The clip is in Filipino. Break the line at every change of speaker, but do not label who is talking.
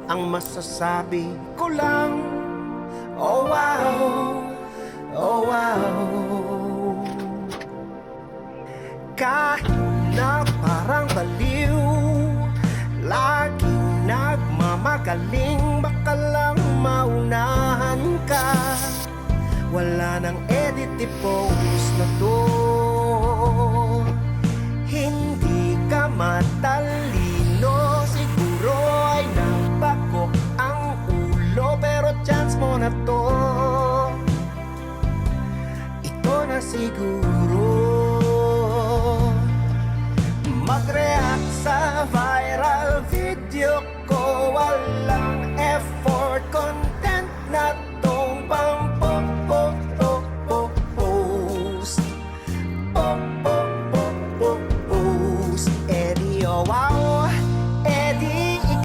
Ang masasabi ko lang, oh wow, oh wow. Kahit na parang baliw, laging nagmamagaling, baka lang maunahan ka. Wala nang edit i-post na to. Hindi ka matalino, siguro ay nabakok ang ulo, pero chance mo na to. Ito na siguro. Mag-react sa viral video ko, walang effort ko